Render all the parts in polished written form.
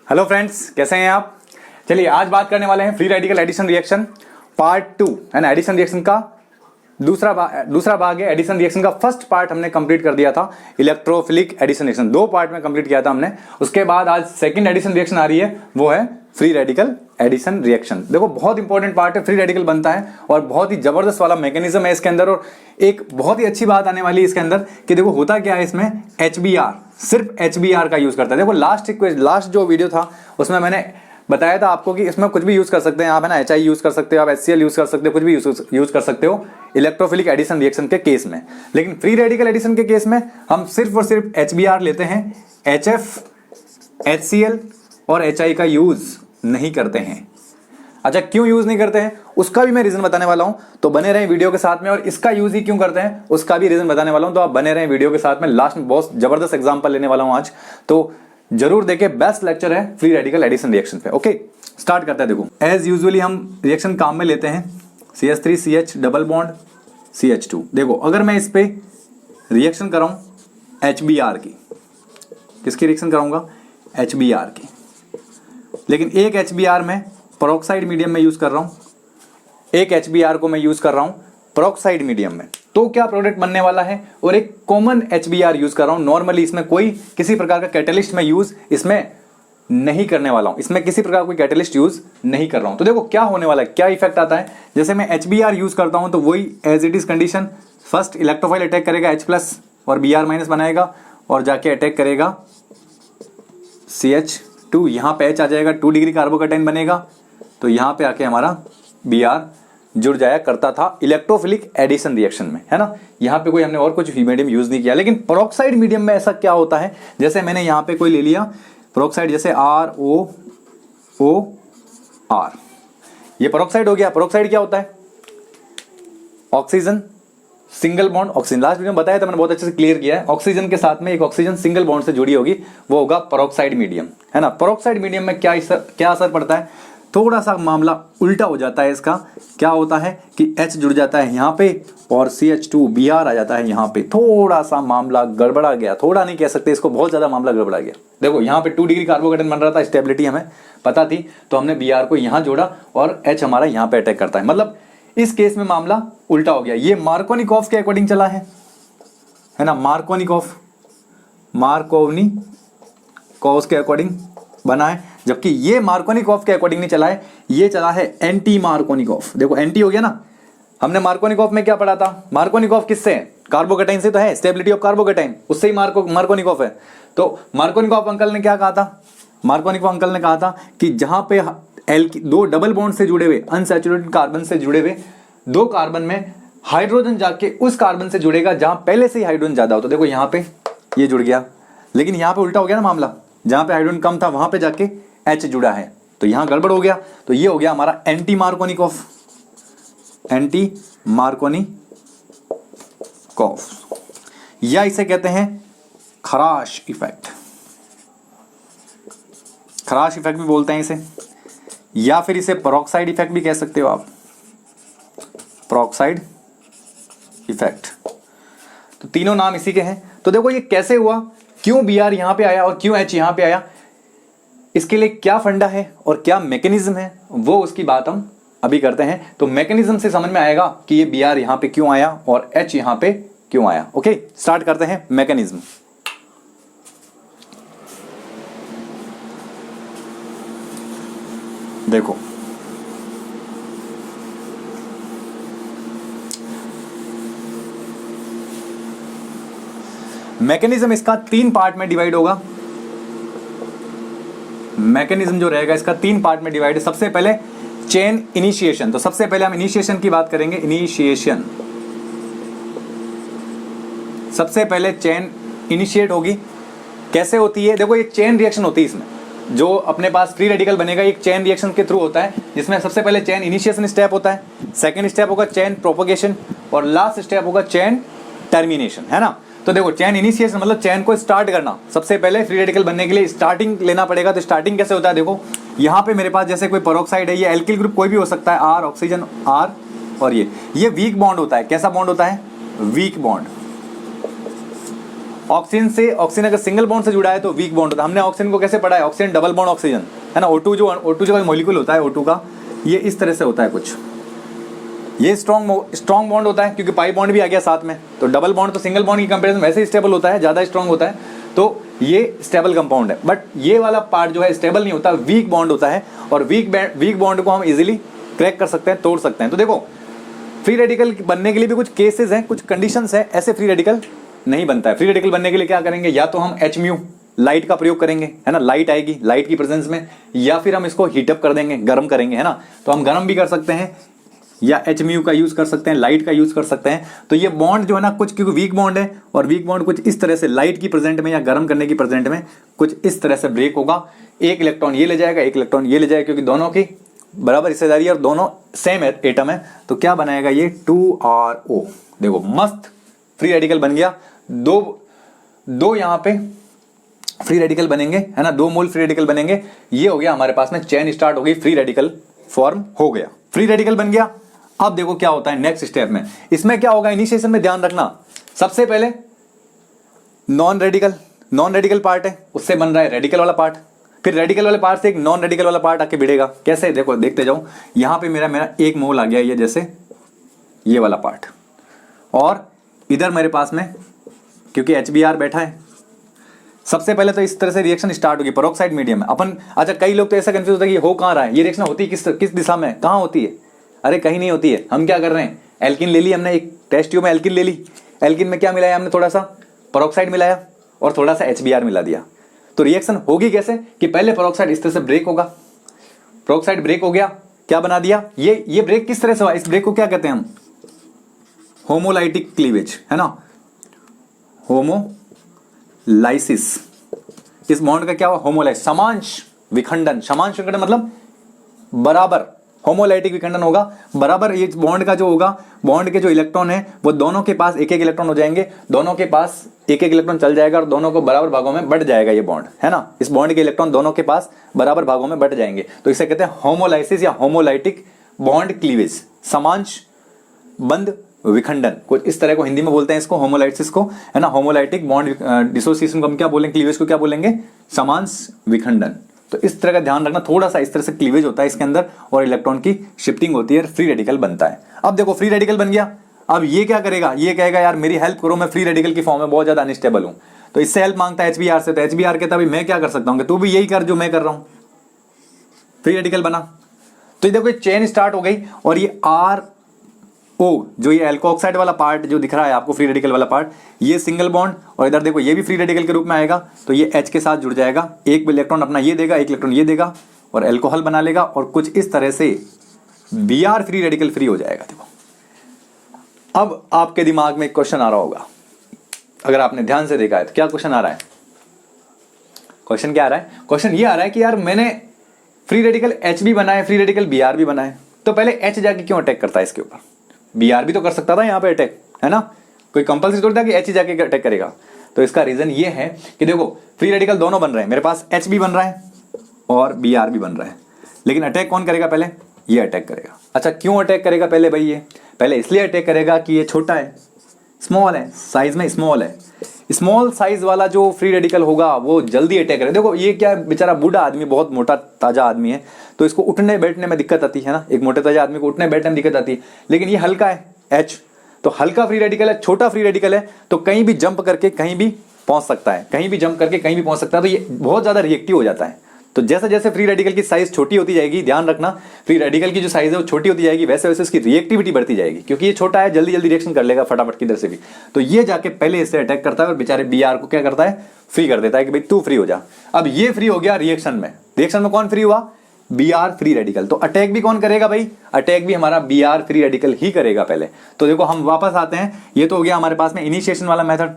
Hello friends, कैसे हैं आप। चलिए आज बात करने वाले हैं free radical addition reaction part 2 है ना। एडिशन रिएक्शन का दूसरा भाग है। एडिशन रिएक्शन का फर्स्ट पार्ट हमने कंप्लीट कर दिया था, इलेक्ट्रोफिलिक एडिशन रिएक्शन 2 पार्ट में कंप्लीट किया था हमने। उसके बाद आज सेकंड एडिशन रिएक्शन आ रही है, वो है फ्री रेडिकल एडिशन रिएक्शन। देखो बहुत इंपॉर्टेंट पार्ट है, फ्री रेडिकल बनता है और बहुत ही जबरदस्त वाला मैकेनिज्म है इसके अंदर। और एक बहुत ही अच्छी बात आने वाली है इसके अंदर कि देखो होता क्या है इसमें, HBr, सिर्फ HBr का यूज करता है। देखो लास्ट जो वीडियो था उसमें मैंने बताया था आपको कि इसमें कुछ भी यूज कर सकते हैं आप, है ना। HI यूज कर सकते हो आप, HCl यूज कर सकते हो, कुछ भी यूज कर सकते हो इलेक्ट्रोफिलिक एडिशन रिएक्शन के केस में। लेकिन फ्री रेडिकल एडिशन के केस में हम सिर्फ और सिर्फ HBr लेते हैं, HF, HCl और HI का यूज नहीं करते हैं। अच्छा, क्यों यूज नहीं करते हैं उसका भी मैं रीजन बताने वाला हूं, तो बने रहें वीडियो के साथ में। और इसका यूज ही क्यों करते हैं उसका भी रीजन बताने वाला हूं, तो आप बने रहें वीडियो के साथ में। लास्ट में बहुत जबरदस्त एग्जांपल लेने वाला हूं आज, तो जरूर देखें। बेस्ट लेक्चर है फ्री रेडिकल एडिशन रिएक्शन पे। ओके, स्टार्ट करते हैं। देखो एज यूजुअली हम रिएक्शन काम में लेते हैं CH3CH डबल बॉन्ड CH2। देखो अगर मैं इस पे रिएक्शन कराऊं HBr की, किसकी रिएक्शन कराऊंगा, HBr की। लेकिन एक HBr में पेरोक्साइड मीडियम में यूज कर रहा हूं, एक HBr को मैं यूज कर रहा हूं पेरोक्साइड मीडियम में, तो क्या प्रोडक्ट बनने वाला है। और एक कॉमन HBr यूज कर रहा हूं नॉर्मली, इसमें कोई किसी प्रकार का कैटलिस्ट में यूज इसमें नहीं करने वाला हूं, इसमें किसी प्रकार कोई कैटलिस्ट यूज नहीं कर रहा हूं। तो देखो क्या होने वाला है, क्या इफेक्ट आता है। जैसे मैं HBr यूज करता हूं तो वही as it is condition, first electrophile attack करेगा H+ और Br- बनाएगा और जाके अटैक करेगा CH2, यहां पे H आ जाएगा, 2 डिग्री कार्बोकैटायन बनेगा, तो यहां पे आके हमारा Br जुड़ जाया करता था इलेक्ट्रोफिलिक एडिशन रिएक्शन में, है ना। यहां पे कोई हमने और कुछ मीडियम यूज नहीं किया। लेकिन पेरोक्साइड मीडियम में ऐसा क्या होता है, जैसे मैंने यहां पे कोई ले लिया पेरोक्साइड, जैसे ROOR, ये पेरोक्साइड हो गया। पेरोक्साइड क्या होता है, oxygen single bond oxygen, last video में बताया था मैंने, बहुत अच्छे से क्लियर किया है। ऑक्सीजन के साथ में एक ऑक्सीजन सिंगल बॉन्ड से जुड़ी होगी, वो होगा पेरोक्साइड मीडियम, है ना। पेरोक्साइड मीडियम में क्या असर पड़ता है, थोड़ा सा मामला उल्टा हो जाता है इसका। क्या होता है कि H जुड़ जाता है यहाँ पे और CH2 Br आ जाता है यहाँ पे, थोड़ा सा मामला गड़बड़ा गया, थोड़ा नहीं कह सकते इसको, बहुत ज्यादा मामला गड़बड़ा गया। देखो यहाँ पे 2 डिग्री कार्बोकैटायन बन रहा था, स्टेबिलिटी हमें पता थी, तो हमने Br को यहाँ जोड़ा और H हमारा यहाँ पे अटैक करता है। मतलब इस केस में मामला उल्टा हो गया। ये मार्कोनिकॉफ के अकॉर्डिंग चला है ना, मार्कोनिकॉफ के अकॉर्डिंग बना है, जबकि ये मार्कोनिकॉफ के अकॉर्डिंग नहीं चला है, ये चला है एंटी मार्कोनिकॉफ। देखो एंटी हो गया ना, हमने मार्कोनिकॉफ में क्या पढ़ा था, मार्कोनिकॉफ किससे है, कार्बोकैटायन से तो है, स्टेबिलिटी ऑफ कार्बोकैटायन, उससे ही मार्कोनिकॉफ है। तो मार्कोनिकॉफ अंकल ने क्या कहा था, मार्कोनिकॉफ अंकल ने कहा था कि जहां पे दो डबल बॉन्ड से जुड़े हुए अनसैचुरेटेड कार्बन से जुड़े हुए 2 कार्बन में हाइड्रोजन जाके उस कार्बन से जुड़ेगा जहां पहले से ही हाइड्रोजन ज्यादा हो। तो देखो यहां पे ये जुड़ गया, लेकिन यहां पे उल्टा हो गया ना मामला, जहां पे हाइड्रोजन कम था वहां पे जाके H जुड़ा है, तो यहां गड़बड़ हो गया। तो ये हो गया हमारा एंटी मार्कोनिकॉफ, या इसे कहते हैं खराश इफेक्ट, खराश इफेक्ट भी बोलते हैं इसे, या फिर इसे पेरोक्साइड इफेक्ट भी कह सकते हो आप, पेरोक्साइड इफेक्ट। तो तीनों नाम इसी के हैं। तो देखो ये कैसे हुआ, क्यों Br यहां पे आया और क्यों H यहां पे आया, इसके लिए क्या फंडा है और क्या मैकेनिज्म है, वो उसकी बात हम अभी करते हैं। तो मैकेनिज्म से समझ में आएगा कि ये Br यहां पे क्यों आया और H यहां पे क्यों आया। ओके, स्टार्ट करते हैं मैकेनिज्म। देखो मैकेनिज्म इसका 3 पार्ट में डिवाइड होगा। मैकेनिज्म जो रहेगा इसका 3 पार्ट में डिवाइड है। सबसे पहले चेन इनिशिएशन, तो सबसे पहले हम इनिशिएशन की बात करेंगे। इनिशिएशन, सबसे पहले चेन इनिशिएट होगी। कैसे होती है, देखो ये चेन रिएक्शन होती है, इसमें जो अपने पास फ्री रेडिकल बनेगा एक चेन रिएक्शन के थ्रू होता है, जिसमें सबसे पहले चेन इनिशिएशन स्टेप होता है, सेकंड स्टेप होगा चेन प्रोपगेशन और लास्ट स्टेप होगा चेन टर्मिनेशन, है ना। तो देखो चेन इनिशिएशन मतलब चेन को स्टार्ट करना। सबसे पहले फ्री रेडिकल बनने के लिए स्टार्टिंग लेना पड़ेगा। तो स्टार्टिंग कैसे होता है, देखो यहाँ पे मेरे पास जैसे कोई पेरोक्साइड है, ये एल्किल ग्रुप कोई भी हो सकता है, R ऑक्सीजन R, और ये वीक बॉन्ड होता है। कैसा बॉन्ड होता है, वीक बॉन्ड। ऑक्सीजन से, ऑक्सीजन अगर सिंगल बॉन्ड से जुड़ा है तो वीक बॉन्ड होता है। हमने ऑक्सीजन को कैसे पढ़ा है, ऑक्सीजन डबल बॉन्ड ऑक्सीजन, है ना। O2 जो मॉलिक्यूल होता है O2 का, ये इस तरह से होता है कुछ, ये स्ट्रॉन्ग बॉन्ड होता है क्योंकि पाई बॉन्ड भी आ गया साथ में। तो डबल बॉन्ड तो सिंगल बॉन्ड की कंपैरिजन वैसे ही स्टेबल होता है, ज़्यादा स्ट्रॉन्ग होता है, तो ये स्टेबल कंपाउंड है। बट ये वाला पार्ट जो है स्टेबल नहीं होता, वीक बॉन्ड होता है, और वीक बॉन्ड को हम इजीली क्रैक कर सकते हैं, तोड़ सकते हैं। तो देखो फ्री रेडिकल बनने के लिए भी कुछ केसेस हैं, कुछ कंडीशंस हैं, ऐसे फ्री रेडिकल नहीं बनता है। फ्री रेडिकल बनने के लिए क्या करेंगे, या तो हम Hμ लाइट का प्रयोग करेंगे, है ना, लाइट आएगी लाइट की प्रेजेंस में, या फिर हम इसको हीटअप कर देंगे, गर्म करेंगे, है ना। तो हम गर्म भी कर सकते हैं या Hμ का यूज कर सकते हैं, लाइट का यूज कर सकते हैं। तो ये बॉन्ड जो है ना कुछ, क्योंकि वीक बॉन्ड है, और वीक बॉन्ड कुछ इस तरह से लाइट की प्रेजेंट में या गर्म करने की प्रेजेंट में कुछ इस तरह से ब्रेक होगा। एक इलेक्ट्रॉन ये ले जाएगा, एक इलेक्ट्रॉन ये ले जाएगा, क्योंकि दोनों की बराबर हिस्सेदारी है और दोनों सेम एटम है। तो क्या बनाएगा ये 2RO। देखो मस्त फ्री रेडिकल बन गया। दो यहाँ पे फ्री रेडिकल बनेंगे, है ना, 2 मोल फ्री रेडिकल बनेंगे। ये हो गया हमारे पास में, चेन स्टार्ट हो गई, फ्री रेडिकल फॉर्म हो गया, फ्री रेडिकल बन गया। अब देखो क्या होता है नेक्स्ट स्टेप में। इसमें क्या होगा, इनिशिएशन में ध्यान रखना, सबसे पहले नॉन रेडिकल पार्ट है, उससे बन रहा है रेडिकल वाला पार्ट, फिर रेडिकल वाले पार्ट से एक नॉन रेडिकल वाला पार्ट आके भिड़ेगा। कैसे, देखो देखते जाओ। यहां पे मेरा 1 मोल आ गया, ये जैसे ये वाला पार्ट, और इधर मेरे पास में क्योंकि HBr बैठा है, सबसे पहले तो इस तरह से रिएक्शन स्टार्ट होगी पेरोक्साइड मीडियम में। अपन, अच्छा कई लोग तो ऐसा कंफ्यूज होता है कि हो कहाँ रहा है, ये रिएक्शन होती है किस दिशा में, कहाँ होती है। अरे कहीं नहीं होती है। हम क्या कर रहे हैं, एल्किन ले ली हमने, एक टेस्ट ट्यूब में एल्किन ले ली, एल्किन में क्या मिलाया हमने, थोड़ा सा पेरोक्साइड मिलाया और थोड़ा सा HBr मिला दिया। तो रिएक्शन होगी कैसे कि पहले पेरोक्साइड इस तरह से ब्रेक होगा, पेरोक्साइड ब्रेक हो गया, क्या बना दिया, ये ब्रेक किस तरह से हुआ, इस ब्रेक को क्या कहते हैं हम, होमोलाइटिक क्लीवेज, है ना, होमोलाइसिस। इस बॉन्ड का क्या हुआ, होमोलाइसिस, समांश विखंडन। समांश विखंडन मतलब बराबर, होमोलाइटिक विखंडन होगा बराबर। ये बॉन्ड का जो होगा, बॉन्ड के जो इलेक्ट्रॉन है वो दोनों के पास एक एक इलेक्ट्रॉन हो जाएंगे, दोनों के पास एक एक इलेक्ट्रॉन चल जाएगा और दोनों को बराबर भागों में बंट जाएगा ये बॉन्ड, है ना। इस बॉन्ड के इलेक्ट्रॉन दोनों के पास बराबर भागों में बंट जाएंगे, तो इसे कहते हैं होमोलाइसिस या होमोलाइटिक बॉन्ड क्लीवेज, समांश बंध विखंडन, कुछ इस तरह को हिंदी में बोलते हैं इसको, होमोलाइसिस को, है ना। होमोलाइटिक बॉन्ड डिसोसिएशन को हम क्या बोलेंगे, क्लीवेज को क्या बोलेंगे, समांश विखंडन। तो इस तरह का ध्यान रखना, थोड़ा सा इस तरह से क्लीवेज होता है इसके अंदर और इलेक्ट्रॉन की शिफ्टिंग होती है, फ्री रेडिकल बनता है। अब देखो फ्री रेडिकल बन गया, अब ये क्या करेगा, ये कहेगा यार मेरी हेल्प करो, मैं फ्री रेडिकल की फॉर्म में बहुत ज्यादा अनस्टेबल हूं, तो इससे हेल्प मांगता है HBr से। तो HBr कहता है मैं क्या कर सकता हूँ, तू भी यही कर जो मैं कर रहा हूं, फ्री रेडिकल बना। तो ये देखो चेन स्टार्ट हो गई, और ये RO जो ये एल्कोऑक्साइड वाला पार्ट जो दिख रहा है आपको, फ्री रेडिकल वाला पार्ट, ये सिंगल बॉन्ड, और इधर देखो ये भी फ्री रेडिकल के रूप में आएगा, तो ये H के साथ जुड़ जाएगा, एक इलेक्ट्रॉन अपना ये देगा, एक इलेक्ट्रॉन ये देगा, और एल्कोहल बना लेगा, और कुछ इस तरह से Br फ्री रेडिकल फ्री हो जाएगा। देखो अब आपके दिमाग में एक क्वेश्चन आ रहा होगा, अगर आपने ध्यान से देखा है तो क्या क्वेश्चन आ रहा है, क्वेश्चन क्या आ रहा है, क्वेश्चन ये आ रहा है कि यार मैंने फ्री रेडिकल H भी बनाए, फ्री रेडिकल Br भी बनाए, तो पहले H जाके क्यों अटैक करता है इसके ऊपर, Br भी तो कर सकता था यहाँ पे अटैक, है ना, कोई कंपल्सरी थोड़ी था कि H जाके अटैक करेगा। तो इसका रीजन ये है कि देखो फ्री रेडिकल दोनों बन रहे हैं, मेरे पास H भी बन रहा है और Br भी बन रहा है, लेकिन अटैक कौन करेगा, पहले ये अटैक करेगा। अच्छा क्यों अटैक करेगा पहले भाई, ये पहले इसलिए अटैक करेगा कि ये छोटा है, स्मॉल है, साइज में स्मॉल है, स्मॉल साइज वाला जो फ्री रेडिकल होगा वो जल्दी अटैक करेगा। देखो ये क्या बेचारा बूढ़ा आदमी, बहुत मोटा ताजा आदमी है, तो इसको उठने बैठने में दिक्कत आती है ना, एक मोटे ताजा आदमी को उठने बैठने में दिक्कत आती है, लेकिन ये हल्का है H, तो हल्का फ्री रेडिकल है, छोटा फ्री रेडिकल है, तो कहीं भी जंप करके कहीं भी पहुंच सकता है, कहीं भी जंप करके कहीं भी पहुंच सकता है, तो ये बहुत ज्यादा रिएक्टिव हो जाता है। तो जैसे जैसे फ्री रेडिकल की साइज छोटी होती जाएगी, ध्यान रखना फ्री रेडिकल की जो साइज है वो छोटी होती जाएगी, वैसे वैसे उसकी रिएक्टिविटी बढ़ती जाएगी, क्योंकि ये छोटा है जल्दी जल्दी रिएक्शन कर लेगा फटाफट किधर से भी। तो ये जाके पहले इससे अटैक करता है और बेचारे Br को क्या करता है, फ्री कर देता है कि भाई तू फ्री हो जा। अब ये फ्री हो गया रिएक्शन में कौन फ्री हुआ, Br फ्री रेडिकल। तो अटैक भी कौन करेगा भाई, अटैक भी हमारा Br फ्री रेडिकल ही करेगा पहले। तो देखो हम वापस आते हैं, ये तो हो गया हमारे पास में इनिशिएशन वाला मेथड,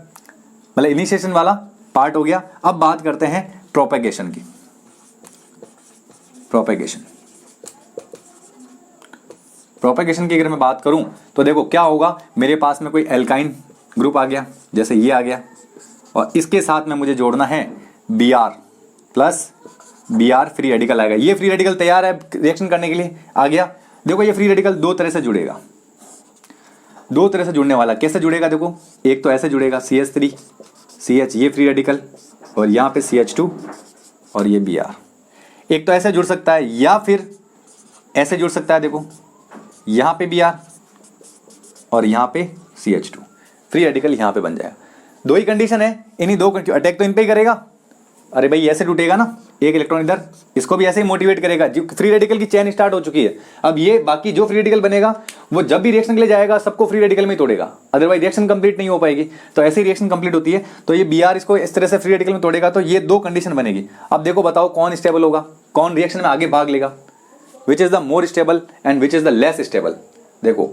मतलब इनिशिएशन वाला पार्ट हो गया। अब बात करते हैं प्रोपेगेशन की। प्रोपेगेशन की अगर मैं बात करूं तो देखो क्या होगा, मेरे पास में कोई एल्काइन ग्रुप आ गया, जैसे ये आ गया, और इसके साथ में मुझे जोड़ना है Br plus Br free radical आएगा। ये फ्री रेडिकल तैयार है रिएक्शन करने के लिए, आ गया। देखो ये फ्री रेडिकल दो तरह से जुड़ेगा, दो तरह से जुड़ने वाला। कैसे जुड़ेगा देखो, एक तो ऐसे जुड़ेगा CH3 CH ये फ्री रेडिकल और यहाँ पे CH2 और ये Br। एक तो ऐसे जुड़ सकता है या फिर ऐसे जुड़ सकता है, देखो यहाँ पे Br और यहाँ पे CH2, फ्री रेडिकल यहाँ पे बन जाएगा। दो ही कंडीशन है, इन्हीं दो अटैक तो इन पे ही करेगा। अरे भाई ऐसे टूटेगा ना, एक इलेक्ट्रॉन इधर, इसको भी ऐसे ही मोटिवेट करेगा। जो फ्री रेडिकल की चेन स्टार्ट हो चुकी है, अब ये बाकी जो फ्री रेडिकल बनेगा वो जब भी रिएक्शन के लिए जाएगा सबको फ्री रेडिकल में ही तोड़ेगा, अदरवाइज रिएक्शन कंप्लीट नहीं हो पाएगी। तो ऐसे ही रिएक्शन कंप्लीट होती है। तो ये Br इसको इस तरह से फ्री रेडिकल में तोड़ेगा, तो ये दो कंडीशन बनेगी। अब देखो बताओ कौन स्टेबल होगा, कौन रिएक्शन में आगे भाग लेगा, which is the more stable and which is the less stable. देखो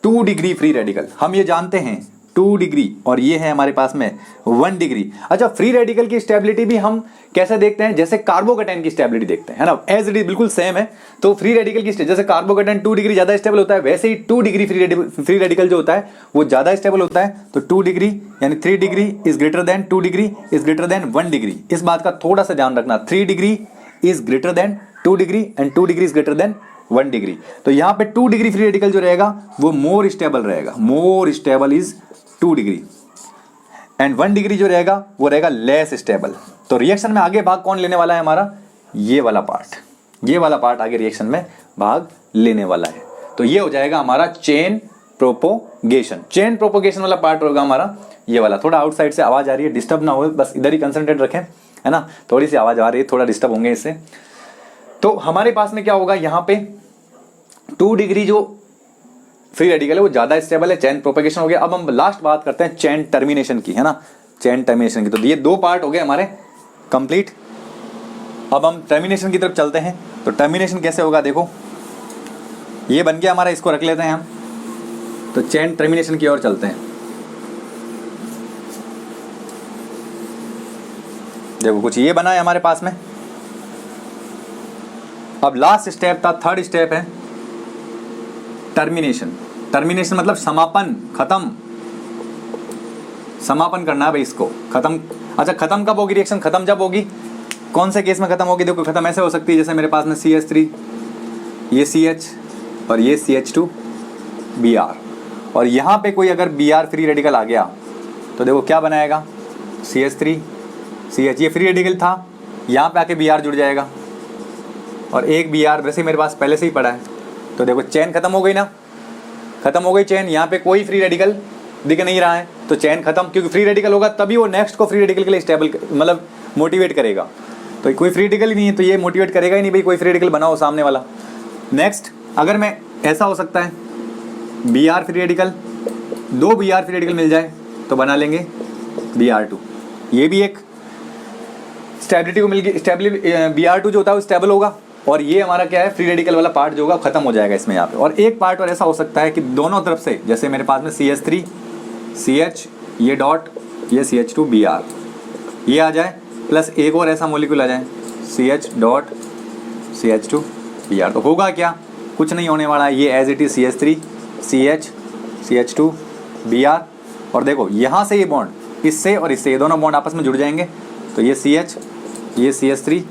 2 डिग्री फ्री रेडिकल हम ये जानते हैं 2 डिग्री, और ये है हमारे पास में 1 डिग्री। अच्छा, फ्री रेडिकल की स्टेबिलिटी भी हम कैसे देखते हैं, जैसे कार्बोकेटाइन की स्टेबिलिटी देखते हैं, है ना, एज इट इज बिल्कुल सेम है। तो फ्री रेडिकल की जैसे कार्बोकेटाइन 2 डिग्री ज्यादा स्टेबल होता है, वैसे ही 2 डिग्री फ्री रेडिकल जो होता है वो ज्यादा स्टेबल होता है। तो 2 डिग्री यानी 3 degree is greater than 2 degree is greater than 1 degree. इस बात का थोड़ा सा ध्यान रखना, 3 degree is greater than 2 degree and 2 degree is greater than 1 degree. तो यहाँ पे 2 डिग्री फ्री रेडिकल जो रहेगा वो मोर स्टेबल रहेगा, more stable is 2 degree, and 1 degree जो रहेगा वो रहेगा लेस स्टेबल। तो रिएक्शन में आगे भाग कौन लेने वाला है, हमारा ये वाला पार्ट, ये वाला पार्ट आगे रिएक्शन में भाग लेने वाला है। तो ये हो जाएगा हमारा चेन प्रोपोगेशन। चेन प्रोपोगेशन वाला पार्ट होगा हमारा ये वाला। थोड़ा आउटसाइड से आवाज आ रही है, डिस्टर्ब ना हो, बस इधर ही कंसंट्रेट रखें, है ना। थोड़ी सी आवाज आ रही है, थोड़ा डिस्टर्ब होंगे इससे। तो हमारे पास में क्या होगा, यहाँ पे 2 डिग्री जो फ्री रेडिकल है वो ज्यादा स्टेबल है, चेन प्रोपेगेशन हो गया। अब हम लास्ट बात करते हैं चेन टर्मिनेशन की, है ना, चेन टर्मिनेशन की। तो ये 2 पार्ट हो गए हमारे कंप्लीट। अब हम टर्मिनेशन की तरफ चलते हैं। तो टर्मिनेशन कैसे होगा, देखो ये बन गया हमारा, इसको रख लेते हैं हम। तो चेन टर्मिनेशन की ओर चलते हैं। देखो कुछ ये बना है हमारे पास में। अब लास्ट स्टेप था, थर्ड स्टेप है टर्मिनेशन। टर्मिनेशन मतलब समापन, खत्म, समापन करना है भाई इसको, खत्म। अच्छा, खत्म कब होगी रिएक्शन, खत्म जब होगी, कौन से केस में खत्म होगी, देखो खत्म ऐसे हो सकती है जैसे मेरे पास में CH3, ये CH और ये CH2 Br, और यहाँ पे कोई अगर Br फ्री रेडिकल आ गया तो देखो क्या बनाएगा, CH3 CH, ये फ्री रेडिकल था, यहाँ पे आके Br जुड़ जाएगा, और एक Br वैसे मेरे पास पहले से ही पड़ा है। तो देखो चेन खत्म हो गई ना, खत्म हो गई चेन। यहाँ पे कोई फ्री रेडिकल दिख नहीं रहा है तो चेन खत्म, क्योंकि फ्री रेडिकल होगा तभी वो नेक्स्ट को फ्री रेडिकल के लिए स्टेबल मतलब मोटिवेट करेगा। तो कोई फ्री रेडिकल ही नहीं है तो ये मोटिवेट करेगा ही नहीं भाई, कोई फ्री रेडिकल बनाओ सामने वाला। नेक्स्ट अगर मैं ऐसा हो सकता है Br free radical, 2 Br free radical मिल जाए तो बना लेंगे Br2, ये भी एक स्टेबिलिटी को मिल गई, Br2 जो होता है वो स्टेबल होगा, और ये हमारा क्या है, फ्री रेडिकल वाला पार्ट जो होगा खत्म हो जाएगा इसमें यहाँ पे। और एक पार्ट और ऐसा हो सकता है कि दोनों तरफ से, जैसे मेरे पास में CH3 CH ये डॉट ये CH2 Br ये आ जाए, प्लस एक और ऐसा मॉलिक्यूल आ जाए CH डॉट CH2 Br। तो होगा क्या, कुछ नहीं होने वाला है, ये as it is CH3 CH CH2 Br, और देखो यहाँ से ये बॉन्ड इससे और इससे, ये दोनों बॉन्ड आपस में जुड़ जाएंगे। तो ये CH ये CH3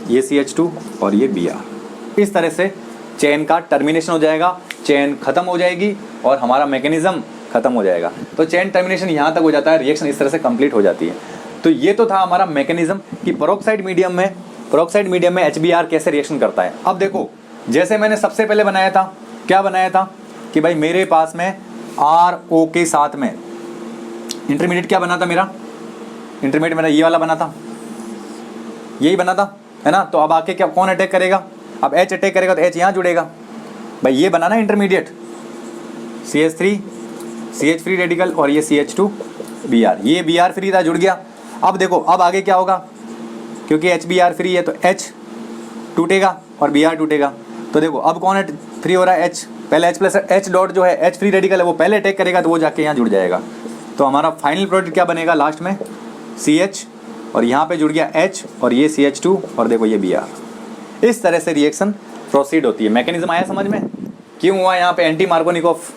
ये CH2 और ये Br। इस तरह से चेन का टर्मिनेशन हो जाएगा, चेन खत्म हो जाएगी और हमारा मैकेनिज्म खत्म हो जाएगा। तो चेन टर्मिनेशन यहाँ तक हो जाता है, रिएक्शन इस तरह से कंप्लीट हो जाती है। तो ये तो था हमारा मैकेनिज्म कि पेरोक्साइड मीडियम में HBr कैसे रिएक्शन करता है। अब देखो जैसे मैंने सबसे पहले बनाया था, क्या बनाया था कि भाई मेरे पास में RO के साथ में इंटरमीडिएट क्या बना था, मेरा इंटरमीडिएट मेरा ये वाला बना था, यही बना था, है ना। तो अब आके क्या कौन अटैक करेगा, अब H अटैक करेगा तो H यहाँ जुड़ेगा भाई, ये बना ना intermediate CH3 CH free radical और ये CH2 Br, ये Br फ्री था, जुड़ गया। अब देखो अब आगे क्या होगा, क्योंकि HBr फ्री है तो H टूटेगा और Br टूटेगा। तो देखो अब कौन फ्री हो रहा है, H, पहले H प्लस H डॉट जो है H फ्री रेडिकल है वो पहले अटैक करेगा तो वो जाके यहाँ जुड़ जाएगा। तो हमारा फाइनल प्रोडक्ट क्या बनेगा लास्ट में, CH और यहाँ पे जुड़ गया H और ये CH2 और देखो ये Br। इस तरह से रिएक्शन प्रोसीड होती है। मैकेनिज्म आया समझ में, क्यों हुआ यहाँ पे एंटी मार्कोनिकोफ,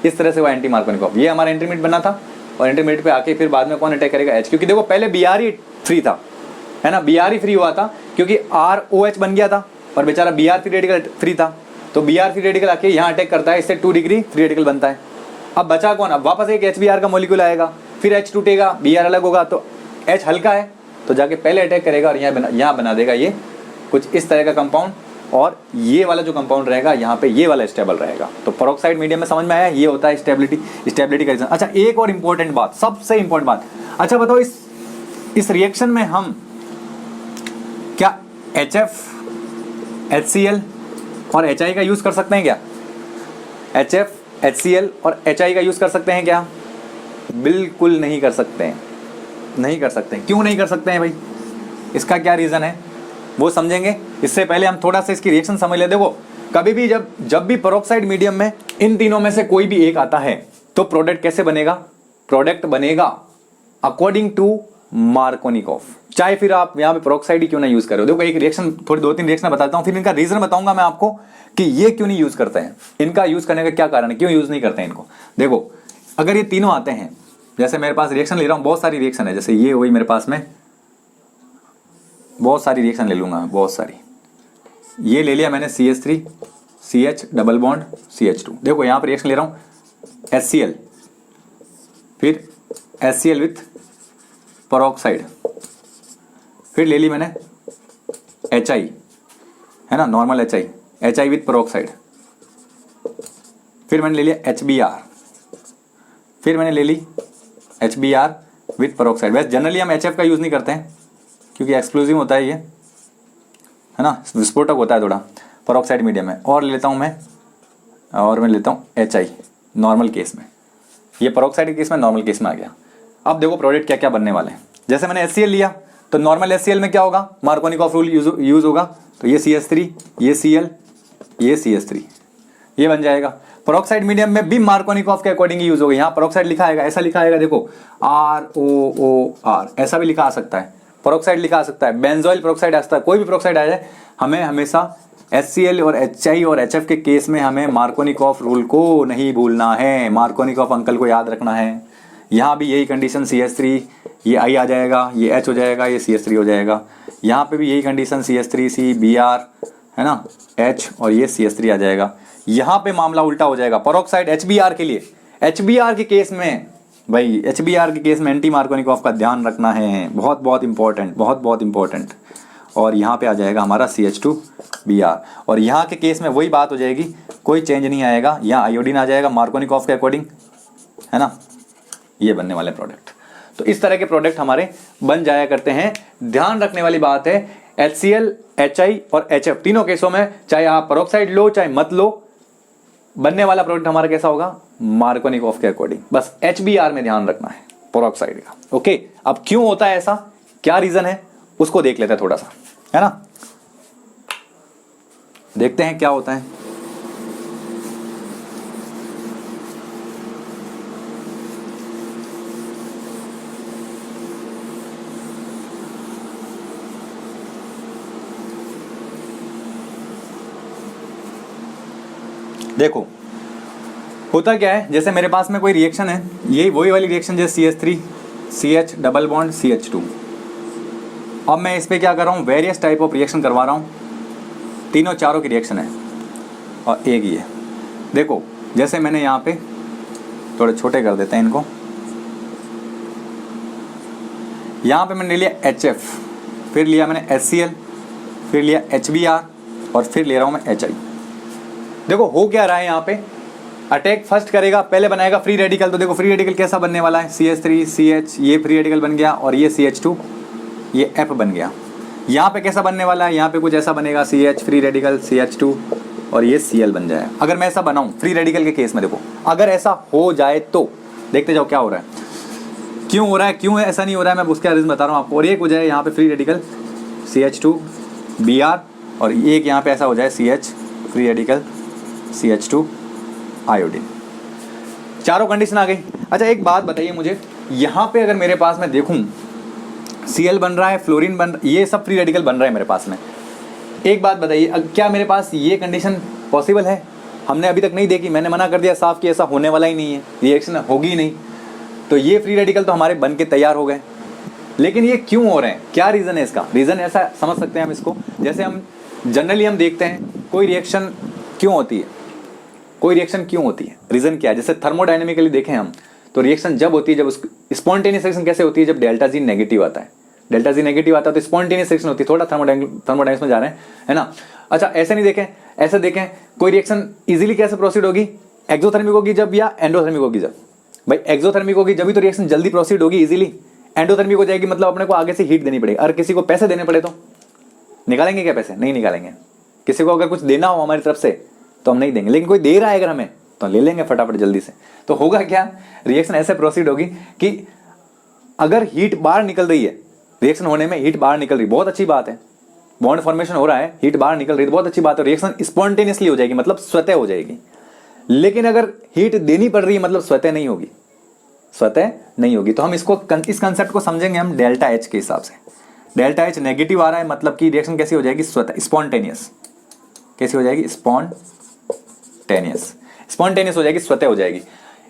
इस तरह से हुआ एंटी मार्कोनिकोफ। ये हमारा इंटरमीडिएट बना था और इंटरमीडिएट पे आके फिर बाद में कौन अटैक करेगा, H, क्योंकि देखो पहले Br ही फ्री था, है ना, Br ही फ्री हुआ था क्योंकि ROH बन गया था और बेचारा Br फ्री रेडिकल फ्री था। तो Br फ्री रेडिकल आके यहाँ अटैक करता है, इससे 2 डिग्री फ्री रेडिकल बनता है। अब बचा कौन, अब वापस एक HBr का मॉलिक्यूल आएगा, फिर H टूटेगा, Br अलग होगा, तो H हल्का है तो जाके पहले अटैक करेगा और यहाँ बना देगा ये कुछ इस तरह का कंपाउंड, और ये वाला जो कंपाउंड रहेगा यहाँ पे ये वाला स्टेबल रहेगा। तो पेरोक्साइड मीडियम में समझ में आया, ये होता है स्टेबिलिटी का रीजन। अच्छा, एक और इंपॉर्टेंट बात, सबसे इंपॉर्टेंट बात, अच्छा बताओ इस रिएक्शन में हम क्या HF, HCl और HI का यूज कर सकते हैं क्या? HF, HCl और HI का यूज कर सकते हैं क्या? बिल्कुल नहीं कर सकते हैं, नहीं कर सकते हैं। क्यों नहीं कर सकते हैं भाई? इसका क्या रीजन है वो समझेंगे। इससे पहले हम थोड़ा सा इसकी रिएक्शन समझ ले। देखो, कभी भी जब भी पेरोक्साइड मीडियम में इन तीनों में से कोई भी एक आता है तो प्रोडक्ट कैसे बनेगा? प्रोडक्ट बनेगा अकॉर्डिंग टू मार्कोनिकॉफ। चाहे फिर आप यहाँ पे पेरोक्साइड ही क्यों ना यूज करो। देखो, एक रिएक्शन, थोड़ी 2-3 रिएक्शन बताता हूँ, फिर इनका रीजन बताऊंगा मैं आपको कि ये क्यों नहीं यूज करते हैं, इनका यूज करने का क्या कारण है, क्यों यूज नहीं करते हैं इनको। देखो, अगर ये तीनों आते हैं, जैसे मेरे पास रिएक्शन ले रहा हूँ, बहुत सारी रिएक्शन है, जैसे ये हुई मेरे पास में, बहुत सारी रिएक्शन ले लूंगा, बहुत सारी। ये ले लिया मैंने CH3 CH double bond CH2। देखो यहाँ पर रिएक्शन ले रहा हूँ HCl, फिर HCl विथ पेरोक्साइड, फिर ले ली मैंने HI, है ना, नॉर्मल HI विथ पेरोक्साइड, फिर मैंने ले लिया HBr, फिर मैंने ले ली HBr विथ पेरोक्साइड। वैसे जनरली हम HF का यूज नहीं करते हैं क्योंकि एक्सक्लूसिव होता है ये, है ना, विस्फोटक होता है थोड़ा पेरोक्साइड मीडियम में। और लेता हूँ मैं लेता हूँ HI नॉर्मल केस में, ये पेरोक्साइड के केस में नॉर्मल केस में आ गया। अब देखो प्रोडक्ट क्या क्या बनने वाले हैं। जैसे मैंने HCl लिया तो नॉर्मल HCl में क्या होगा? मार्कोनिकॉफ रूल यूज होगा, तो ये CH3, ये Cl, ये CH3, ये बन जाएगा। पेरोक्साइड मीडियम में भी मार्कोनिकॉफ के अकॉर्डिंग यूज होगा। यहाँ पेरोक्साइड लिखा आएगा, ऐसा लिखा आएगा, देखो ROOR, ऐसा भी लिखा आ सकता है, पेरोक्साइड लिखा आ सकता है, बेंजोइल पेरोक्साइड आ सकता है, कोई भी पेरोक्साइड आ जाए, हमें हमेशा HCl और HI और HF के केस में हमें मार्कोनिकॉफ रूल को नहीं भूलना है, मार्कोनिकॉफ अंकल को याद रखना है। यहाँ भी यही कंडीशन, CH3, ये I आ जाएगा, ये H हो जाएगा, ये CH3 हो जाएगा। यहाँ पे भी यही कंडीशन, CH3C Br, है ना, H और ये CH3 आ जाएगा। यहाँ पे मामला उल्टा हो जाएगा पेरोक्साइड HBr के लिए। HBr के केस में भाई, HBr के केस में एंटी मार्कोनिकॉफ का ध्यान रखना है, बहुत बहुत इंपॉर्टेंट, बहुत बहुत इंपॉर्टेंट। और यहाँ पे आ जाएगा हमारा CH2Br, और यहाँ के केस में वही बात हो जाएगी, कोई चेंज नहीं आएगा। यहाँ आयोडीन आ जाएगा मार्कोनिकॉफ के अकॉर्डिंग, है ना, ये बनने वाले प्रोडक्ट। तो इस तरह के प्रोडक्ट हमारे बन जाया करते हैं। ध्यान रखने वाली बात है, HCl, HI और HF तीनों केसों में, चाहे आप पेरोक्साइड लो चाहे मत लो, बनने वाला प्रोडक्ट हमारा कैसा होगा? मार्कोनिकॉफ के अकॉर्डिंग। बस HBr में ध्यान रखना है पेरोक्साइड का। ओके, अब क्यों होता है ऐसा, क्या रीजन है, उसको देख लेते हैं थोड़ा सा, है ना, देखते हैं क्या होता है। देखो होता क्या है, जैसे मेरे पास में कोई रिएक्शन है, यही वही वाली रिएक्शन जैसे CH3 CH double bond CH2। अब मैं इस पे क्या कर रहा हूँ, वेरियस टाइप ऑफ रिएक्शन करवा रहा हूँ, तीनों चारों की रिएक्शन है, और एक ये देखो, जैसे मैंने यहाँ पे थोड़े छोटे कर देते हैं इनको, यहाँ पे मैंने लिया HF, फिर लिया मैंने HCl, फिर लिया HBr, और फिर ले रहा हूँ मैं HI। देखो हो क्या रहा है, यहाँ पे अटैक फर्स्ट करेगा, पहले बनाएगा फ्री रेडिकल। तो देखो फ्री रेडिकल कैसा बनने वाला है, CH3 CH, ये फ्री रेडिकल बन गया, और ये CH2, ये F बन गया। यहाँ पे कैसा बनने वाला है, यहाँ पे कुछ ऐसा बनेगा, CH फ्री रेडिकल, CH2, और ये Cl बन जाए। अगर मैं ऐसा बनाऊँ फ्री रेडिकल के केस में, देखो अगर ऐसा हो जाए तो देखते जाओ क्या हो रहा है, क्यों हो रहा है, क्यों ऐसा नहीं हो रहा है, मैं उसका रीजन बता रहा हूँ आपको। और एक हो जाए यहाँ पे फ्री रेडिकल CH2Br, और एक यहाँ पे ऐसा हो जाए CH free radical CH2 iodine. चारों कंडीशन आ गई। अच्छा एक बात बताइए मुझे, यहाँ पे अगर मेरे पास मैं देखूं Cl बन रहा है, फ्लोरीन बन, ये सब फ्री रेडिकल बन रहा है मेरे पास में, एक बात बताइए, क्या मेरे पास ये कंडीशन पॉसिबल है? हमने अभी तक नहीं देखी, मैंने मना कर दिया साफ कि ऐसा होने वाला ही नहीं है, रिएक्शन होगी ही नहीं। तो ये फ्री रेडिकल तो हमारे बन के तैयार हो गए, लेकिन ये क्यों हो रहे हैं, क्या रीज़न है इसका? रीज़न ऐसा समझ सकते हैं हम इसको, जैसे हम जनरली हम देखते हैं कोई रिएक्शन क्यों होती है, कोई रिएक्शन क्यों होती है, रीज़न क्या है? जैसे थर्मोडायनेमिकली देखें हम तो रिएक्शन जब होती है, जब स्पॉन्टेनियस रिएक्शन कैसे होती है, जब डेल्टा जी नेगेटिव आता है। डेल्टा जी नेगेटिव आता है तो स्पॉन्टेनियस रिएक्शन होती है। थोड़ा थर्मोडायनेमिक्स में जा रहे हैं, है ना। अच्छा, ऐसे नहीं देखें, ऐसे देखें, कोई रिएक्शन इजीली कैसे प्रोसीड होगी, एक्सोथर्मिक होगी जब या एंडोथर्मिक होगी जब। भाई एक्सोथर्मिक होगी जब ही तो रिएक्शन जल्दी प्रोसीड होगी इजीली। एंडोथर्मिक हो जाएगी मतलब अपने को आगे से हीट देनी पड़ेगी। अगर किसी को पैसे देने पड़े तो निकालेंगे क्या पैसे? नहीं निकालेंगे। किसी को अगर कुछ देना हो हमारी तरफ से तो हम नहीं देंगे, लेकिन कोई दे रहा है अगर हमें तो ले लेंगे फटाफट जल्दी से। तो होगा क्या, रिएक्शन ऐसे प्रोसीड होगी कि अगर हीट बाहर निकल रही है, रिएक्शन होने में हीट बाहर निकल रही, बहुत अच्छी बात है, बॉन्ड फॉर्मेशन हो रहा है, हीट बाहर निकल रही है, बहुत अच्छी बात है, रिएक्शन स्पॉन्टेनियसली हो जाएगी, मतलब स्वतः हो जाएगी। लेकिन अगर हीट देनी पड़ रही है मतलब स्वतः नहीं होगी, स्वतः नहीं होगी। तो हम इसको, इस कंसेप्ट को समझेंगे हम डेल्टा एच के हिसाब से। डेल्टा एच नेगेटिव आ रहा है मतलब कि रिएक्शन कैसी हो जाएगी, स्वतः, स्पॉन्टेनियस। कैसी हो जाएगी? स्पॉन्टेनियस हो जाएगी, स्वतः हो जाएगी।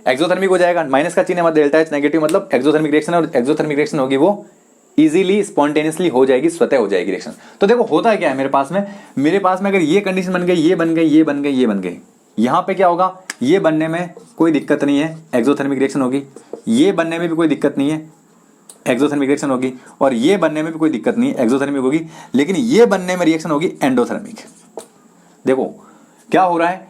एक्सोथर्मिक हो जाएगा, माइनस का चिन्ह है, मतलब डेल्टा एच नेगेटिव मतलब एक्सोथर्मिक रिएक्शन, और एक्सोथर्मिक रिएक्शन होगी वो इजीली स्पॉन्टेनियसली हो जाएगी, स्वतः हो जाएगी रिएक्शन। तो देखो होता क्या है मेरे पास में अगर ये कंडीशन बन गई, ये बन गई, ये बन गई, ये बन गई, यहाँ पे क्या होगा, ये बनने में कोई दिक्कत नहीं है, एक्सोथर्मिक रिएक्शन होगी। ये बनने में भी कोई दिक्कत नहीं है, एक्सोथर्मिक रिएक्शन होगी। और ये बनने में भी कोई दिक्कत नहीं है, एक्सोथर्मिक होगी। लेकिन ये बनने में रिएक्शन होगी एंडोथर्मिक। देखो क्या हो रहा है,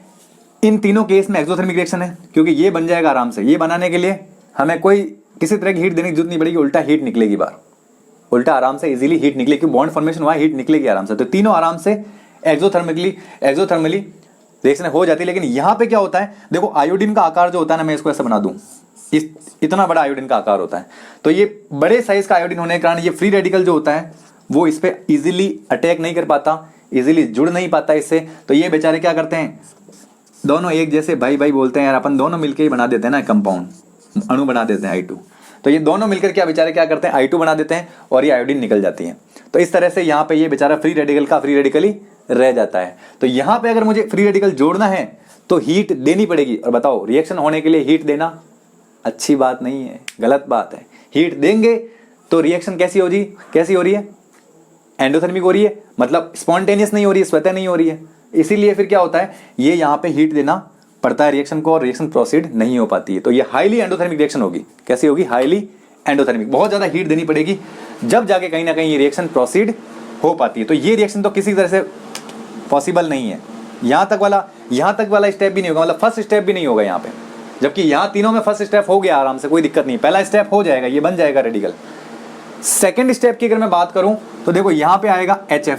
इन तीनों केस में एक्सोथर्मिक रिएक्शन है, क्योंकि ये बन जाएगा आराम से। ये बनाने के लिए हमें कोई किसी तरह की हीट देने की जरूरत नहीं पड़ेगी, उल्टा हीट निकलेगी बाहर, उल्टा आराम से इजीली हीट निकलेगी, क्योंकि बॉन्ड फॉर्मेशन हुआ, हीट निकलेगी आराम से। तो तीनों आराम से एक्सोथर्मली रिएक्शन हो जाती है। लेकिन यहाँ पे क्या होता है, देखो आयोडीन का आकार जो होता है ना, मैं इसको ऐसा बना दूं, इतना बड़ा आयोडीन का आकार होता है। तो ये बड़े साइज का आयोडीन होने के कारण ये फ्री रेडिकल जो होता है वो इस पे इजीली अटैक नहीं कर पाता, इजीली जुड़ नहीं पाता इससे। तो ये बेचारे क्या करते हैं, दोनों एक जैसे भाई भाई बोलते हैं यार, अपन दोनों मिलकर ही बना देते हैं ना कंपाउंड, अणु बना देते हैं I2। तो ये दोनों मिलकर क्या बेचारे क्या करते हैं, I2 बना देते हैं और ये आयोडीन निकल जाती है। तो इस तरह से यहाँ पे ये बेचारा फ्री रेडिकल का फ्री रेडिकल ही रह जाता है। तो यहाँ पे अगर मुझे फ्री रेडिकल जोड़ना है तो हीट देनी पड़ेगी। और बताओ, रिएक्शन होने के लिए हीट देना अच्छी बात नहीं है, गलत बात है। हीट देंगे तो रिएक्शन कैसी हो रही है, एंडोथर्मिक हो रही है, मतलब स्पॉन्टेनियस नहीं हो रही है, स्वतः नहीं हो रही है। इसीलिए फिर क्या होता है, ये यहाँ पे हीट देना पड़ता है रिएक्शन को, और रिएक्शन प्रोसीड नहीं हो पाती है। तो ये हाईली एंडोथर्मिक रिएक्शन होगी। कैसी होगी? Highly endothermic. बहुत ज्यादा हीट देनी पड़ेगी जब जाके कहीं ना कहीं ये रिएक्शन प्रोसीड हो पाती है। तो ये रिएक्शन तो किसी तरह से पॉसिबल नहीं है। यहाँ तक वाला स्टेप भी नहीं होगा, मतलब फर्स्ट स्टेप भी नहीं होगा यहाँ पे। जबकि यहाँ तीनों में फर्स्ट स्टेप हो गया आराम से, कोई दिक्कत नहीं। पहला स्टेप हो जाएगा, ये बन जाएगा रेडिकल। सेकेंड स्टेप की अगर मैं बात करूं तो देखो यहाँ पे आएगा HF,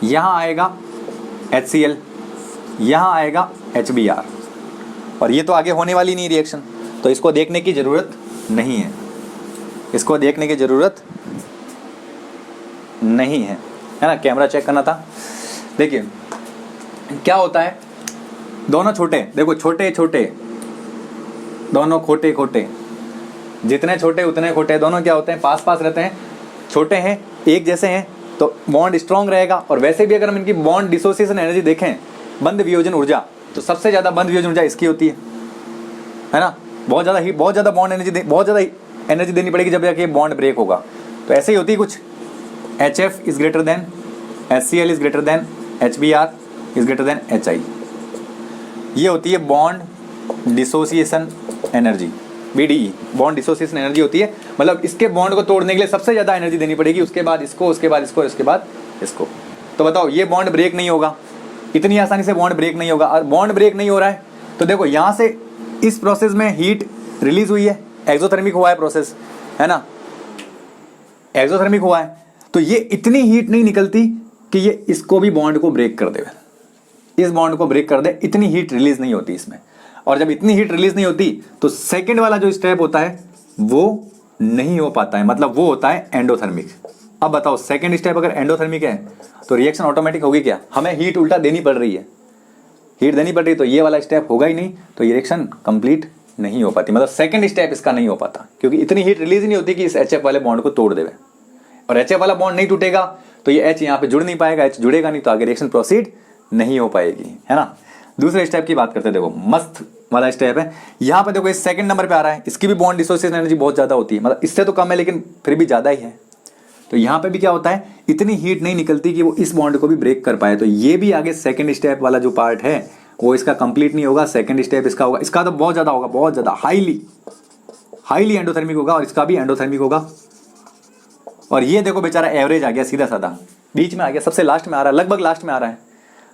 यहाँ आएगा HCl, यहाँ आएगा HBr, और ये तो आगे होने वाली नहीं रिएक्शन, तो इसको देखने की जरूरत नहीं है, इसको देखने की जरूरत नहीं है ना। कैमरा चेक करना था। देखिए क्या होता है, दोनों छोटे, देखो छोटे छोटे, दोनों खोटे खोटे, जितने छोटे उतने खोटे, दोनों क्या होते हैं, पास पास रहते हैं, छोटे हैं, एक जैसे हैं, तो बॉन्ड स्ट्रॉन्ग रहेगा। और वैसे भी अगर हम इनकी बॉन्ड डिसोसिएशन एनर्जी देखें, बंध वियोजन ऊर्जा, तो सबसे ज्यादा बंध वियोजन ऊर्जा इसकी होती है ना। बहुत ज्यादा बॉन्ड एनर्जी, बहुत ज्यादा एनर्जी देनी पड़ेगी जब जाके बॉन्ड ब्रेक होगा। तो ऐसे ही होती है कुछ, HF is greater than HCl is greater than HBr is greater than HI। ये होती है bond dissociation energy, BDE, bond dissociation energy होती है। मतलब इसके बॉन्ड को तोड़ने के लिए सबसे ज्यादा एनर्जी देनी पड़ेगी, उसके बाद इसको, उसके बाद इसको, उसके बाद इसको। तो बताओ ये बॉन्ड ब्रेक नहीं होगा, इतनी आसानी से बॉन्ड ब्रेक नहीं होगा। और बॉन्ड ब्रेक नहीं हो रहा है तो देखो यहाँ से इस प्रोसेस में हीट रिलीज हुई है, एक्सोथर्मिक हुआ है प्रोसेस, है ना, एक्सोथर्मिक हुआ है। तो ये इतनी हीट नहीं निकलती कि ये इसको भी बॉन्ड को ब्रेक कर दे, इस बॉन्ड को ब्रेक कर दे, इतनी हीट रिलीज नहीं होती इसमें। और जब इतनी हीट रिलीज नहीं होती तो सेकंड वाला जो स्टेप होता है वो नहीं हो पाता है, मतलब वो होता है एंडोथर्मिक। अब बताओ सेकंड स्टेप अगर एंडोथर्मिक है तो रिएक्शन ऑटोमेटिक होगी क्या, हमें हीट उल्टा देनी पड़ रही है, हीट देनी पड़ रही है, तो ये वाला स्टेप होगा ही नहीं, तो ये रिएक्शन कंप्लीट नहीं हो पाती। मतलब सेकंड स्टेप इसका नहीं हो पाता, क्योंकि इतनी हीट रिलीज ही नहीं होती कि इस HF वाले बॉन्ड को तोड़ देवे। और HF वाला बॉन्ड नहीं टूटेगा तो ये H यहाँ पे जुड़ नहीं पाएगा, H जुड़ेगा नहीं तो आगे रिएक्शन प्रोसीड नहीं हो पाएगी, है ना। दूसरे स्टेप की बात करते हैं, देखो मस्त वाला स्टेप है। यहाँ पे देखो इस सेकंड नंबर पे आ रहा है, इसकी भी बॉन्ड डिसोसिएशन एनर्जी बहुत ज्यादा होती है, मतलब इससे तो कम है लेकिन फिर भी ज्यादा ही है। तो यहाँ पे भी क्या होता है, इतनी हीट नहीं निकलती कि वो इस बॉन्ड को भी ब्रेक कर पाए। तो ये भी आगे सेकंड स्टेप वाला जो पार्ट है वो इसका कंप्लीट नहीं होगा, सेकंड स्टेप इसका होगा, इसका तो बहुत ज़्यादा होगा, बहुत ज़्यादा हाईली एंडोथर्मिक होगा, और इसका भी एंडोथर्मिक होगा। और ये देखो बेचारा एवरेज आ गया, सीधा साधा बीच में आ गया, सबसे लास्ट में आ रहा है, लगभग लास्ट में आ रहा है।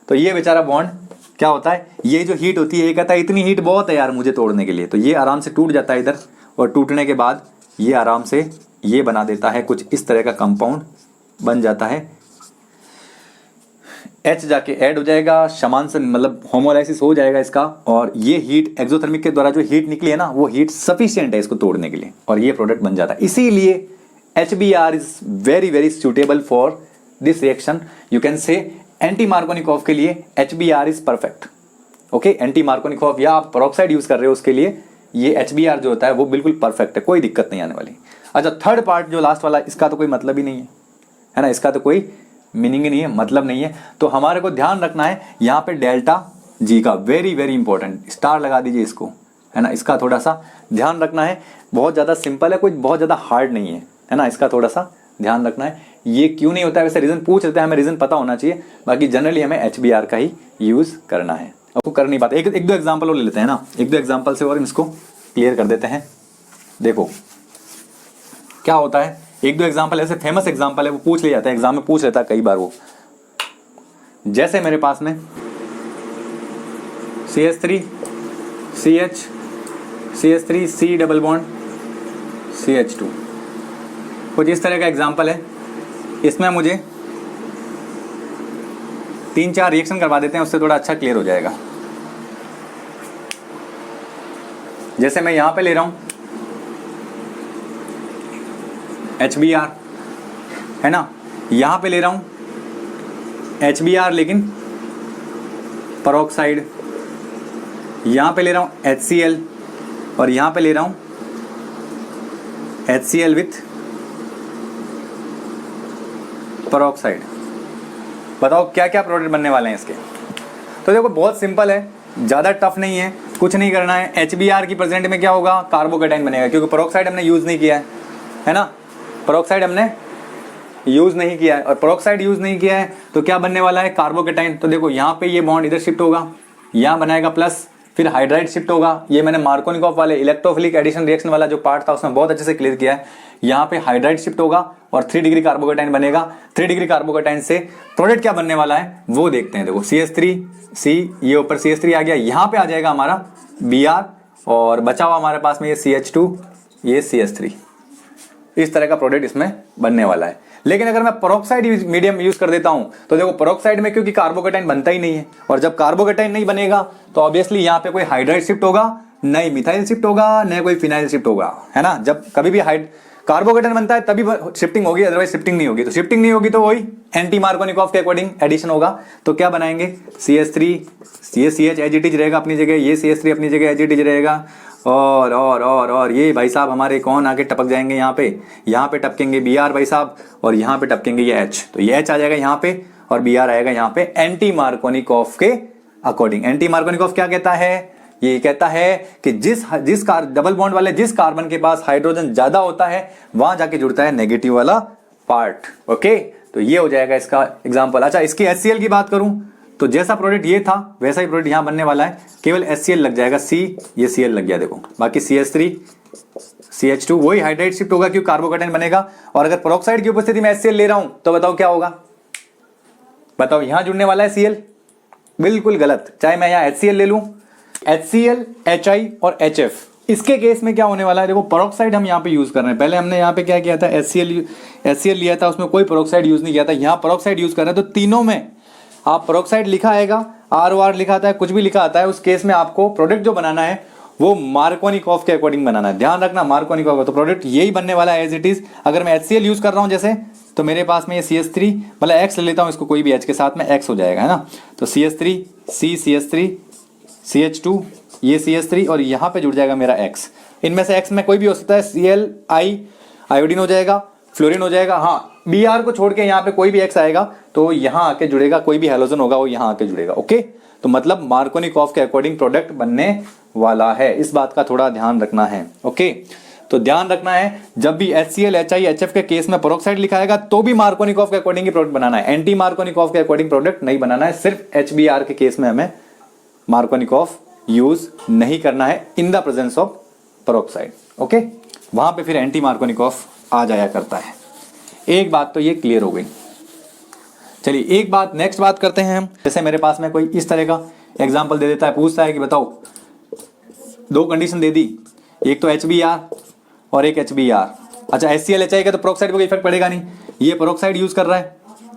तो ये बेचारा बॉन्ड क्या होता है, ये जो हीट होती है ये कहता है इतनी हीट बहुत है यार मुझे तोड़ने के लिए, तो ये आराम से टूट जाता है इधर, और टूटने के बाद ये आराम से ये बना देता है, कुछ इस तरह का कंपाउंड बन जाता है। H जाके ऐड हो जाएगा, समान से मतलब होमोलाइसिस हो जाएगा इसका, और ये हीट एक्सोथर्मिक के द्वारा जो हीट निकली है ना, वो हीट सफिशिएंट है इसको तोड़ने के लिए, और ये प्रोडक्ट बन जाता है। इसीलिए HBr is very very suitable for this reaction. You can say anti Markovnikov के लिए HBr is perfect. Okay, anti Markovnikov या आप पेरोक्साइड यूज कर रहे हो उसके लिए ये HBr जो होता है वो बिल्कुल परफेक्ट है, कोई दिक्कत नहीं आने वाली। अच्छा, थर्ड पार्ट जो लास्ट वाला, इसका तो कोई मतलब ही नहीं है ना, इसका तो कोई मीनिंग ही नहीं है, मतलब नहीं है। तो हमारे को ध्यान रखना है यहाँ पे डेल्टा जी का, वेरी वेरी इंपॉर्टेंट, स्टार लगा दीजिए इसको, है ना। इसका थोड़ा सा ध्यान रखना है, बहुत ज़्यादा सिंपल है, कोई बहुत ज़्यादा हार्ड नहीं है ना। इसका थोड़ा सा ध्यान रखना है। ये क्यों नहीं होता है वैसे रीज़न पूछ लेते हैं, हमें रीज़न पता होना चाहिए, बाकी जनरली हमें HBr का ही यूज़ करना है। आपको कर नहीं पाते, एक दो एग्जाम्पल और ले लेते हैं ना, एक दो एग्जाम्पल से और इसको क्लियर कर देते हैं। देखो क्या होता है, एक दो एग्जाम्पल ऐसे फेमस एग्जाम्पल है, वो पूछ ले जाता है एग्जाम में, पूछ लेता है कई बार वो। जैसे मेरे पास में CH3 CH CH3 C double bond CH2, कुछ इस तरह का एग्जाम्पल है। इसमें मुझे 3-4 रिएक्शन करवा देते हैं, उससे थोड़ा अच्छा क्लियर हो जाएगा। जैसे मैं यहां पे ले रहा हूं HBr, है ना, यहां पे ले रहा हूं HBr लेकिन पेरोक्साइड, यहां पे ले रहा हूं HCl, और यहां पे ले रहा हूं HCl विथ पेरोक्साइड। बताओ क्या क्या प्रोडक्ट बनने वाले हैं इसके। तो देखो बहुत सिंपल है, ज़्यादा टफ नहीं है, कुछ नहीं करना है। HBr की प्रेजेंट में क्या होगा, कार्बोकेटाइन बनेगा, क्योंकि पेरोक्साइड हमने यूज़ नहीं किया है ना, पेरोक्साइड हमने यूज़ नहीं किया है, और पेरोक्साइड यूज़ नहीं किया है तो क्या बनने वाला है, कार्बोकेटाइन। तो देखो यहाँ पे ये बॉन्ड इधर शिफ्ट होगा, यहाँ बनाएगा प्लस, फिर हाइड्राइड शिफ्ट होगा। ये मैंने मार्कोनिकॉफ वाले इलेक्ट्रोफिलिक एडिशन रिएक्शन वाला जो पार्ट था उसमें बहुत अच्छे से क्लियर किया है। यहाँ पे हाइड्राइड शिफ्ट होगा और 3 डिग्री कार्बोकेटाइन बनेगा। 3 डिग्री कार्बोकेटाइन से प्रोडक्ट क्या बनने वाला है वो देखते हैं। देखो CH3C, ये ऊपर CH3 आ गया, यहाँ पे आ जाएगा हमारा Br, और बचा हुआ हमारे पास में ये CH2, ये CH3। इस तरह का प्रोडक्ट इसमें बनने वाला है। लेकिन अगर मैं पेरोक्साइड मीडियम यूज कर देता हूं तो देखो पेरोक्साइड में क्योंकि कार्बोकेटाइन बनता ही नहीं है, और जब कार्बोकेटाइन नहीं बनेगा तो ऑब्वियसली यहाँ पे कोई हाइड्राइड शिफ्ट होगा, नहीं मिथाइल शिफ्ट होगा, नहीं कोई फिनाइल शिफ्ट होगा, है ना। जब कभी भी कार्बोकेटाइन बनता है तभी शिफ्टिंग होगी, अदरवाइज शिफ्टिंग नहीं होगी। तो शिफ्टिंग नहीं होगी तो वही एंटी मार्कोनिकॉफ के अकॉर्डिंग एडिशन होगा। तो क्या बनाएंगे, CH3, ये CH एज इट इज रहेगा अपनी जगह, ये CH3 अपनी जगह एज इट इज रहेगा, और ये भाई साहब हमारे कौन आके टपक जाएंगे यहाँ पे टपकेंगे Br भाई साहब, और यहाँ पे टपकेंगे ये H। तो ये H आ जाएगा यहाँ पे और Br आएगा यहाँ पे एंटी मार्कोनिकॉफ के अकॉर्डिंग। एंटी मार्कोनिकॉफ क्या कहता है, ये कहता है कि जिस डबल बॉन्ड वाले जिस कार्बन के पास हाइड्रोजन ज्यादा होता है वहां जाके जुड़ता है नेगेटिव वाला पार्ट। ओके, तो ये हो जाएगा इसका एग्जाम्पल। अच्छा, इसकी HCl की बात करूं तो जैसा प्रोडक्ट ये था वैसा ही प्रोडक्ट यहां बनने वाला है, केवल HCl लग जाएगा, C ये Cl लग गया देखो, बाकी CH3 CH2 वही हाइड्राइड शिफ्ट होगा क्योंकि कार्बोकेटाइन बनेगा। और अगर पेरोक्साइड की उपस्थिति में HCl ले रहा हूं तो बताओ क्या होगा, बताओ यहां जुड़ने वाला है Cl, बिल्कुल गलत। चाहे मैं यहां HCl ले लूं, HCl HI और HF, इसके केस में क्या होने वाला है, देखो पेरोक्साइड हम यहाँ पे यूज कर रहे हैं। पहले हमने यहाँ पे क्या किया था, HCl लिया था, उसमें कोई पेरोक्साइड यूज नहीं किया था, यहाँ पेरोक्साइड यूज कर रहे हैं। तो तीनों में आप पेरोक्साइड लिखा आएगा, ROR लिखा आता है, कुछ भी लिखा आता है, उस केस में आपको प्रोडक्ट जो बनाना है वो मार्कोनिकॉफ के अकॉर्डिंग बनाना है। ध्यान रखना मार्कोनिकॉफ, तो प्रोडक्ट यही बनने वाला है एज इट इज। अगर मैं HCl यूज कर रहा हूं जैसे, तो मेरे पास में ये CH3 मतलब X ले लेता हूं, इसको कोई भी H के साथ में X हो जाएगा, है ना। तो CH3 C CH3 CH2 ये CH3 और यहाँ पे जुड़ जाएगा मेरा X। इनमें से X में कोई भी हो सकता है, Cl I आयोडीन हो जाएगा, फ्लोरीन हो जाएगा। हाँ, Br को छोड़ के यहाँ पे कोई भी X आएगा तो यहाँ आके जुड़ेगा, कोई भी हैलोजन होगा वो यहाँ आके जुड़ेगा। ओके, तो मतलब मार्कोनिकॉफ के अकॉर्डिंग प्रोडक्ट बनने वाला है, इस बात का थोड़ा ध्यान रखना है। ओके, तो ध्यान रखना है जब भी HCl HI HF के केस में पेरोक्साइड लिखाएगा तो भी मार्कोनिकॉफ के अकॉर्डिंग ही प्रोडक्ट बनाना है, एंटी मार्कोनिकॉफ के अकॉर्डिंग प्रोडक्ट नहीं बनाना है। सिर्फ HBr के केस में हमें मार्कोनिकॉफ यूज नहीं करना है in the presence of peroxide. Okay, वहां पे फिर एंटी मार्कोनिकॉफ आ जाया करता है। एक बात तो ये क्लियर हो गई। चलिए एक बात नेक्स्ट बात करते हैं हम। जैसे मेरे पास में कोई इस तरह का एग्जांपल दे देता है, पूछता है कि बताओ, दो कंडीशन दे दी, एक तो HBr और एक HBr। अच्छा, HCl का तो पेरोक्साइड पे कोई इफेक्ट पड़ेगा नहीं, ये पेरोक्साइड यूज कर रहा है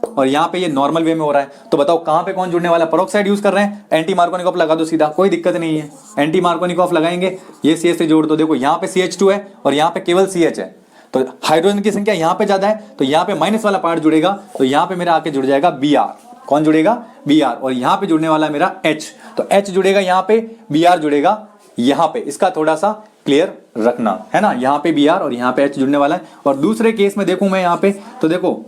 और यहाँ पे ये नॉर्मल वे में हो रहा है, तो बताओ कहाँ पे कौन जुड़ने वाला? पेरोक्साइड यूज कर रहे हैं, एंटी मार्कोनिकॉफ लगा दो सीधा, कोई दिक्कत नहीं है। एंटी मार्कोनिकॉफ लगाएंगे, ये CH से जोड़ दो, देखो यहाँ पे CH2 है और यहाँ पे केवल CH है, तो हाइड्रोजन की संख्या यहाँ पे ज्यादा है, तो यहाँ पे माइनस वाला पार्ट जुड़ेगा, तो यहाँ पे मेरा आके जुड़ जाएगा Br। कौन जुड़ेगा? Br। और यहाँ पे जुड़ने वाला मेरा H, तो H जुड़ेगा यहाँ पे, Br जुड़ेगा यहाँ पे। इसका थोड़ा सा क्लियर रखना है ना, यहाँ पे Br और यहाँ पे H जुड़ने वाला है। और दूसरे केस में देखूं मैं यहाँ पे, तो देखो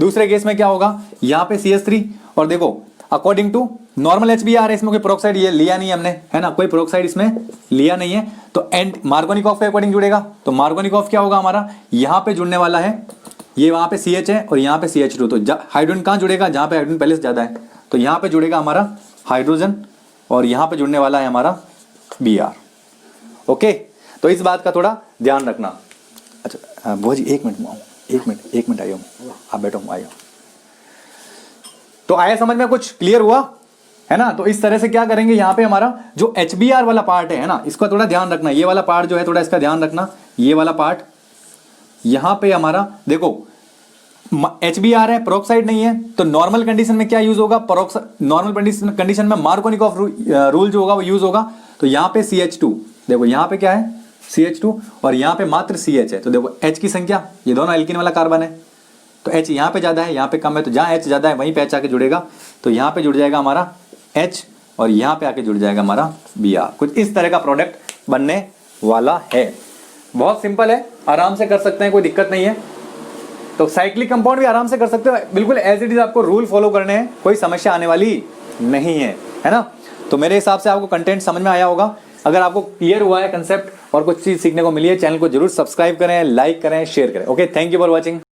दूसरे केस में क्या होगा, यहाँ पे CH3 और देखो अकॉर्डिंग टू नॉर्मल HBr है, इसमें कोई पेरोक्साइड ये लिया नहीं हमने, है ना, कोई पेरोक्साइड इसमें लिया नहीं है, तो एंड मार्कोनिकॉफ के अकॉर्डिंग जुड़ेगा। तो मार्कोनिकॉफ क्या होगा हमारा, यहाँ पे जुड़ने वाला है, ये वहां पे CH है और यहाँ पे CH2, तो हाइड्रोजन कहाँ जुड़ेगा, जहाँ पे हाइड्रोजन पहले से ज्यादा है, तो यहाँ पे जुड़ेगा हमारा हाइड्रोजन और यहाँ पे जुड़ने वाला है हमारा Br। ओके, तो इस बात का थोड़ा ध्यान रखना। अच्छा बुआ जी एक मिनट आइयो, आप बैठो, आइयो। तो आया समझ में, कुछ क्लियर हुआ है ना? तो इस तरह से क्या करेंगे, यहाँ पे हमारा जो HBr वाला पार्ट है ना, इसका थोड़ा ध्यान रखना, ये वाला पार्ट जो है थोड़ा इसका ध्यान रखना, ये वाला पार्ट यहाँ पे हमारा देखो HBr है, पेरोक्साइड नहीं है, तो नॉर्मल कंडीशन में क्या यूज होगा, नॉर्मल कंडीशन में मार्कोनिकॉफ रूल जो होगा वो यूज होगा। तो यहाँ पे CH2, देखो यहाँ पे क्या है CH2 और यहाँ पे मात्र CH है, तो देखो H की संख्या, ये दोनों एल्कीन वाला कार्बन है, तो H यहाँ पे ज्यादा है, यहाँ पे कम है, तो जहाँ H ज्यादा है वहीं पे H आके जुड़ेगा, तो यहाँ पे जुड़ जाएगा हमारा H और यहाँ पे आके जुड़ जाएगा हमारा Br। कुछ इस तरह का प्रोडक्ट बनने वाला है। बहुत सिंपल है, आराम से कर सकते हैं, कोई दिक्कत नहीं है। तो साइक्लिक कंपाउंड भी आराम से कर सकते हो, बिल्कुल एज इट इज आपको रूल फॉलो करने हैं, कोई समस्या आने वाली नहीं है ना? तो मेरे हिसाब से आपको कंटेंट समझ में आया होगा। अगर आपको क्लियर हुआ है कंसेप्ट और कुछ चीज सीखने को मिली है, चैनल को जरूर सब्सक्राइब करें, लाइक करें, शेयर करें। Okay, thank you for watching.